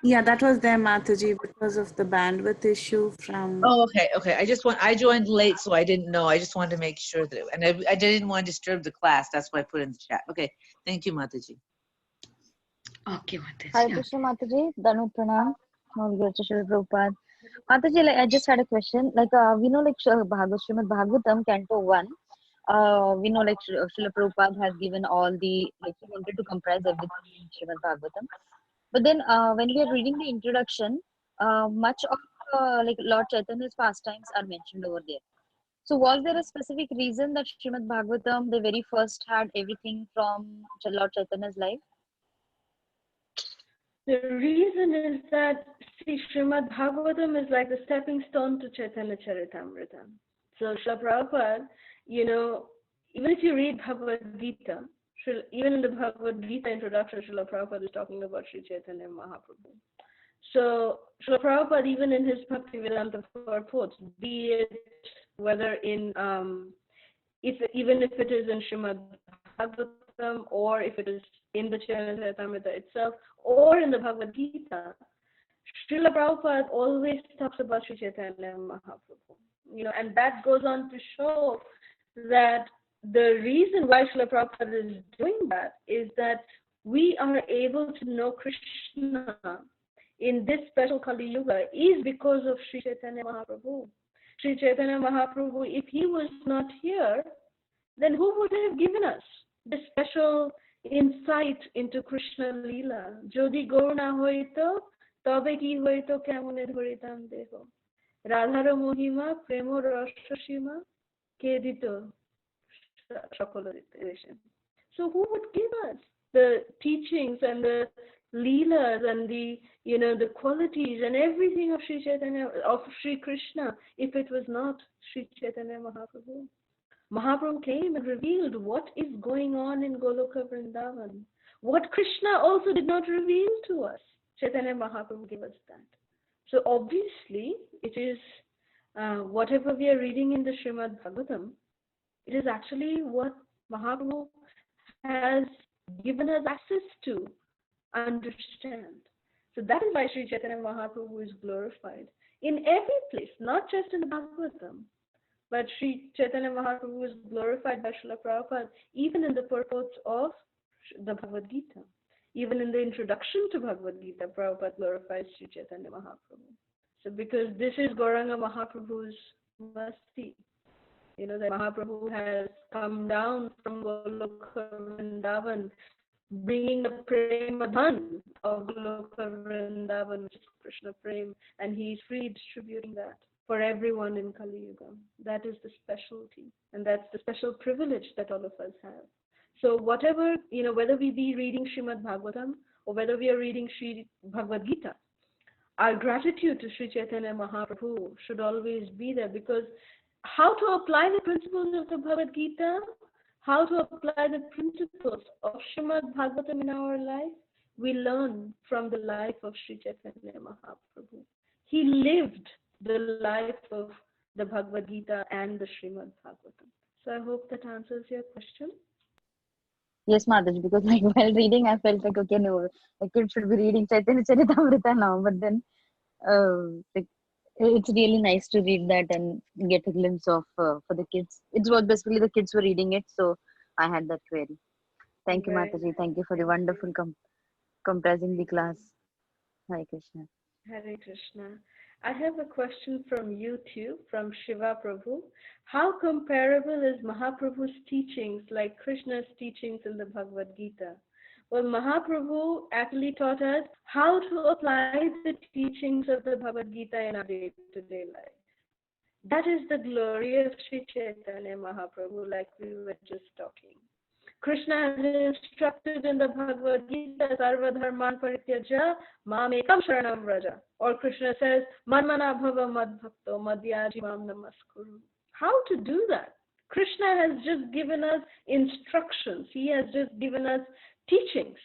Yeah, that was there, Mataji, because of the bandwidth issue from... oh, okay. I joined late, so I didn't know. I just wanted to make sure that, and I didn't want to disturb the class. That's why I put in the chat. Okay, thank you, Mataji. Okay, Mataji. Hare Krishna Mataji, Danu Pranam, Srila Prabhupada. Mataji, like, I just had a question. Like, we know, like, Srimad Bhagavatam, Canto 1, we know, like, Srila Prabhupada has given all the, like, he wanted to comprise everything in Srimad Bhagavatam. But then, when we are reading the introduction, much of, like, Lord Chaitanya's pastimes are mentioned over there. So, was there a specific reason that Srimad Bhagavatam, the very first, had everything from Lord Chaitanya's life? The reason is that, see, Srimad Bhagavatam is like the stepping stone to Chaitanya Charitamrita. So Srila Prabhupada, even if you read Bhagavad Gita, even in the Bhagavad Gita introduction, Srila Prabhupada is talking about Sri Chaitanya Mahaprabhu. So Srila Prabhupada, even in his Bhaktivedanta purports, be it whether in, even if it is in Srimad Bhagavatam, or if it is in the Chaitanya Charitamrita itself, or in the Bhagavad Gita, Srila Prabhupada always talks about Sri Chaitanya Mahaprabhu. And that goes on to show that the reason why Srila Prabhupada is doing that is that we are able to know Krishna in this special Kali Yuga is because of Sri Chaitanya Mahaprabhu. Sri Chaitanya Mahaprabhu, if he was not here, then who would have given us this special insight into Krishna Leela? Jodi Gaur na hoito, tobe ki hoito kemone dhoritam deho. Radhara Mohima, Premo Rashashima, Kedito Shakolaration. So who would give us the teachings and the Leelas and the qualities and everything of Sri Chaitanya, of Sri Krishna, if it was not Sri Chaitanya Mahaprabhu? Mahaprabhu came and revealed what is going on in Goloka Vrindavan. What Krishna also did not reveal to us. Chaitanya Mahaprabhu gave us that. So obviously, it is whatever we are reading in the Srimad Bhagavatam, it is actually what Mahaprabhu has given us access to understand. So that is why Sri Chaitanya Mahaprabhu is glorified in every place, not just in the Bhagavatam. But Sri Chaitanya Mahaprabhu is glorified by Srila Prabhupada even in the purports of the Bhagavad Gita. Even in the introduction to Bhagavad Gita, Prabhupada glorifies Sri Chaitanya Mahaprabhu. So because this is Gauranga Mahaprabhu's mercy, that Mahaprabhu has come down from Goloka Vrindavan, bringing the Prema Dhan of Goloka Vrindavan, which is Krishna Prem, and he is free distributing that for everyone in Kali Yuga. That is the specialty, and that's the special privilege that all of us have. So whatever, whether we be reading Srimad Bhagavatam or whether we are reading Sri Bhagavad Gita, our gratitude to Sri Chaitanya Mahaprabhu should always be there, because how to apply the principles of the Bhagavad Gita, how to apply the principles of Srimad Bhagavatam in our life, we learn from the life of Sri Chaitanya Mahaprabhu. He lived the life of the Bhagavad Gita and the Srimad Bhagavatam. So I hope that answers your question. Yes, Mataji, because while reading, I felt like, okay, no, a kid should be reading Chaitanya Charitamrita now. But then it's really nice to read that and get a glimpse of for the kids. It was basically the kids were reading it, so I had that query. Thank you, Mataji. Thank you for the wonderful comprising the class. Hare Krishna. Hare Krishna. I have a question from YouTube, from Shiva Prabhu. How comparable is Mahaprabhu's teachings like Krishna's teachings in the Bhagavad Gita? Well, Mahaprabhu actually taught us how to apply the teachings of the Bhagavad Gita in our day-to-day life. That is the glory of Sri Chaitanya Mahaprabhu, like we were just talking. Krishna has instructed in the Bhagavad Gita, Sarva Dharman Parityaja, Mam Ekam Sharanam Vraja. Or Krishna says, Manmana Bhava Madbhakto, Madhyaji Mam Namaskuru. How to do that? Krishna has just given us instructions. He has just given us teachings.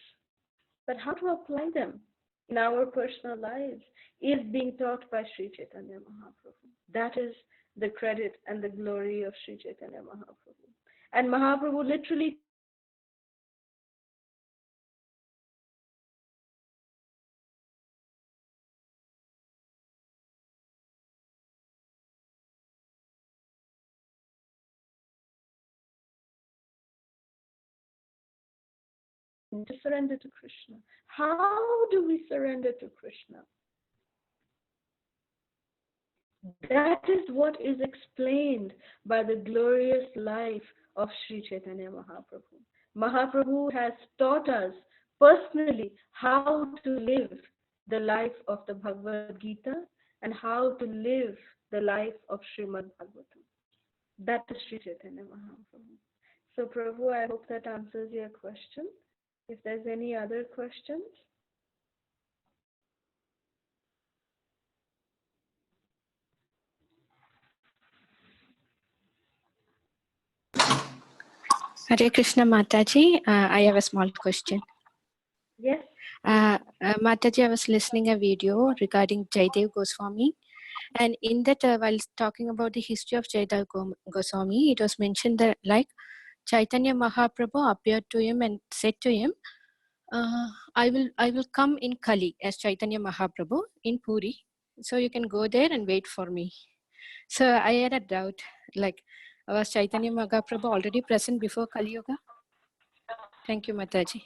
But how to apply them in our personal lives is being taught by Sri Chaitanya Mahaprabhu. That is the credit and the glory of Sri Chaitanya Mahaprabhu. And Mahaprabhu literally to surrender to Krishna. How do we surrender to Krishna? That is what is explained by the glorious life of Sri Chaitanya Mahaprabhu. Mahaprabhu has taught us personally how to live the life of the Bhagavad Gita and how to live the life of Srimad Bhagavatam. That is Sri Chaitanya Mahaprabhu. So Prabhu, I hope that answers your question. If there's any other questions. Hare Krishna Mataji, I have a small question. Yes. Mataji, I was listening a video regarding Jaidev Goswami, and in that, while talking about the history of Jaidev Goswami, it was mentioned that like Chaitanya Mahaprabhu appeared to him and said to him, I will come in Kali as Chaitanya Mahaprabhu in Puri, so you can go there and wait for me. So I had a doubt, like, was Chaitanya Mahaprabhu already present before Kali Yuga? Thank you, Mataji.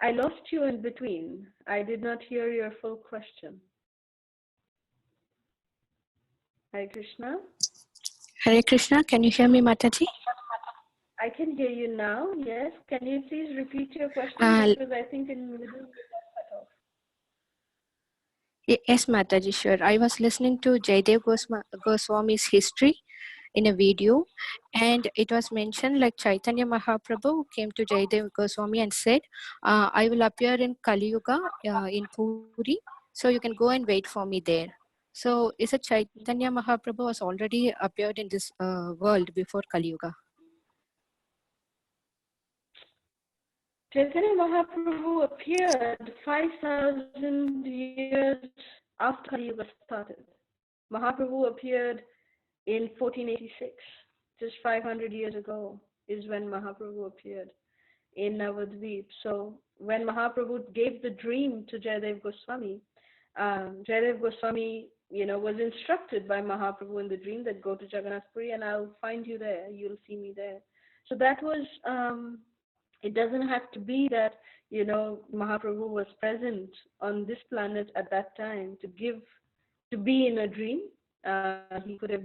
I lost you in between. I did not hear your full question. Hare Krishna. Hare Krishna, can you hear me, Mataji? I can hear you now, yes. Can you please repeat your question? Because I think in the middle you got cut off. Yes, Mataji, sure. I was listening to Jaidev Goswami's history in a video, and it was mentioned like Chaitanya Mahaprabhu came to Jaidev Goswami and said, I will appear in Kali Yuga in Puri, so you can go and wait for me there. So is it Chaitanya Mahaprabhu was already appeared in this world before Kali Yuga? Chaitanya Mahaprabhu appeared 5,000 years after Kali Yuga started. Mahaprabhu appeared in 1486, just 500 years ago is when Mahaprabhu appeared in Navadvip. So when Mahaprabhu gave the dream to Jaidev Goswami, Jaidev Goswami, was instructed by Mahaprabhu in the dream that go to Jagannath Puri and I'll find you there. You'll see me there. So that was, it doesn't have to be that, Mahaprabhu was present on this planet at that time to be in a dream. He could have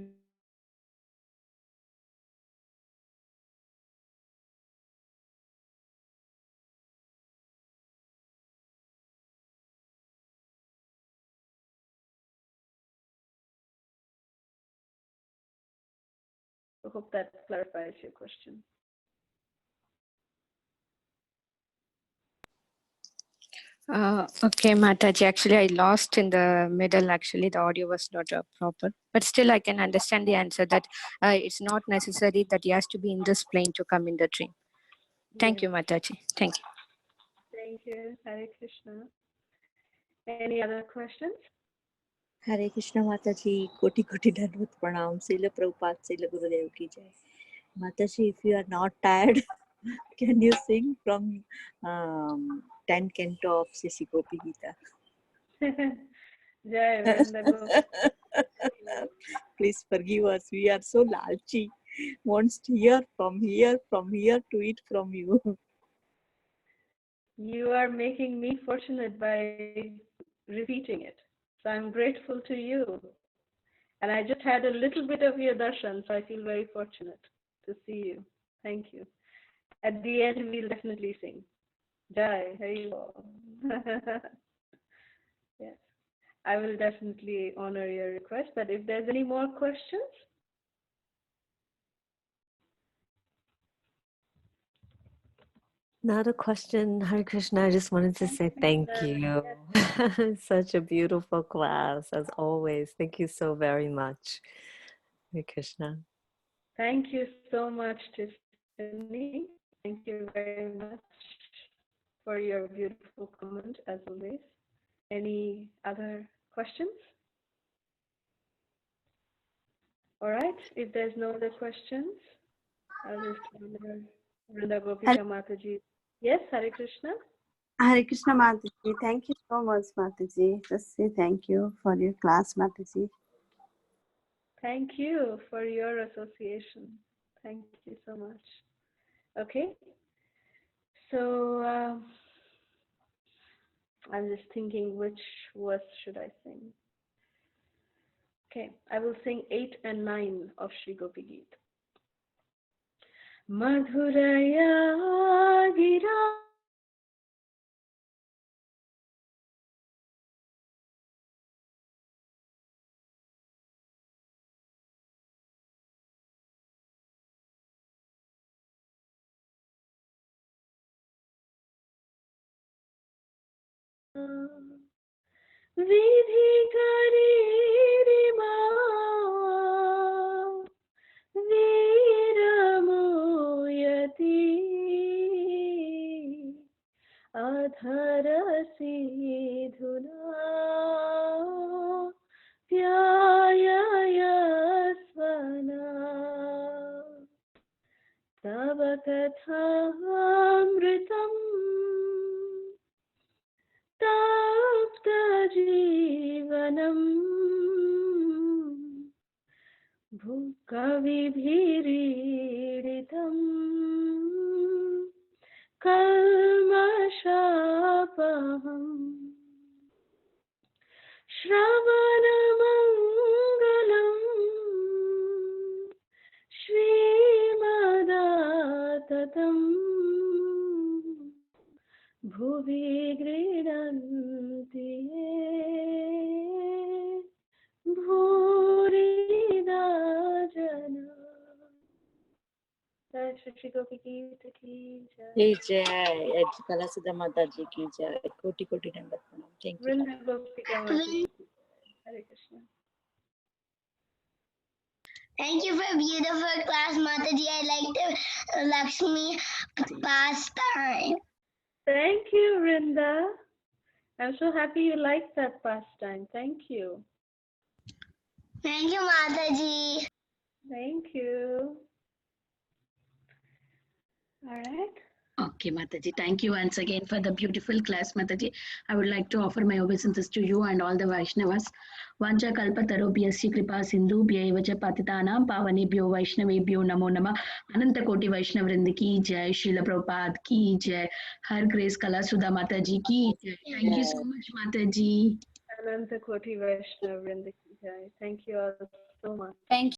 I hope that clarifies your question. Okay, Mataji, actually I lost in the middle, actually the audio was not proper, but still I can understand the answer that it's not necessary that he has to be in this plane to come in the dream. Thank you, Mataji. Thank you. Thank you. Hare Krishna. Any other questions? Hare Krishna Mataji, Koti Koti Dhanvat Pranam, Srila Prabhupada, Srila Gurudev Ki Jai. Mataji, if you are not tired, can you sing from 10th canto of Sisi Gopi Gita? Jai Vrinda Gopi. Please forgive us. We are so lalchi. Wants to hear from here to eat from you. You are making me fortunate by repeating it. So I'm grateful to you. And I just had a little bit of your darshan, so I feel very fortunate to see you. Thank you. At the end, we'll definitely sing. Jai, Hari Bol. Yes. I will definitely honor your request, but if there's any more questions? Not a question, Hare Krishna. I just wanted to say thank you. Such a beautiful class, as always. Thank you so very much, Hare Krishna. Thank you so much, Tiffany. Thank you very much for your beautiful comment, as always. Any other questions? All right, if there's no other questions, I'll just remember Vrinda Gopika Mataji. Yes, Hare Krishna. Hare Krishna Mataji. Thank you so much, Mataji. Just say thank you for your class, Mataji. Thank you for your association. Thank you so much. Okay. So I'm just thinking which verse should I sing? Okay, I will sing 8 and 9 of Shri Gopi Geet. Madhuraya Gira Vidhi Kari Rima Veera कविभिरीडितम् कल्मषापहम् श्रवणमङ्गलम् श्रीमदाततम् भुवि गृह्णन्ति ये भूरिदा जना। जय श्री गोपी की जय। जय कला सुधा माता जी की जय। कोटि कोटि दंडवत प्रणाम। Thank you. वृंदा गोपिका माता जी की। हरे Krishna. Thank you for a beautiful class, Mataji. I like the Lakshmi pastime. Thank you, Vrinda. I'm so happy you liked that pastime. Thank you. Thank you, Mataji. Thank you. All right. Okay, Mataji, thank you once again for the beautiful class, Mataji. I would like to offer my obeisances to you and all the Vaishnavas. Vancha kalpa tarobhyasya kripa sindhu bhyaiva cha patitanam pavanebhyo Vaishnavebhyo namo namah. Ananta koti Vaishnavrinda ki jai. Srila Prabhupada ki jai. Her Grace Kala Sudha Mataji ki jai. Thank you so much, Mataji. Ananta koti Vaishnavrinda ki jai. Thank you all so much. Thank you.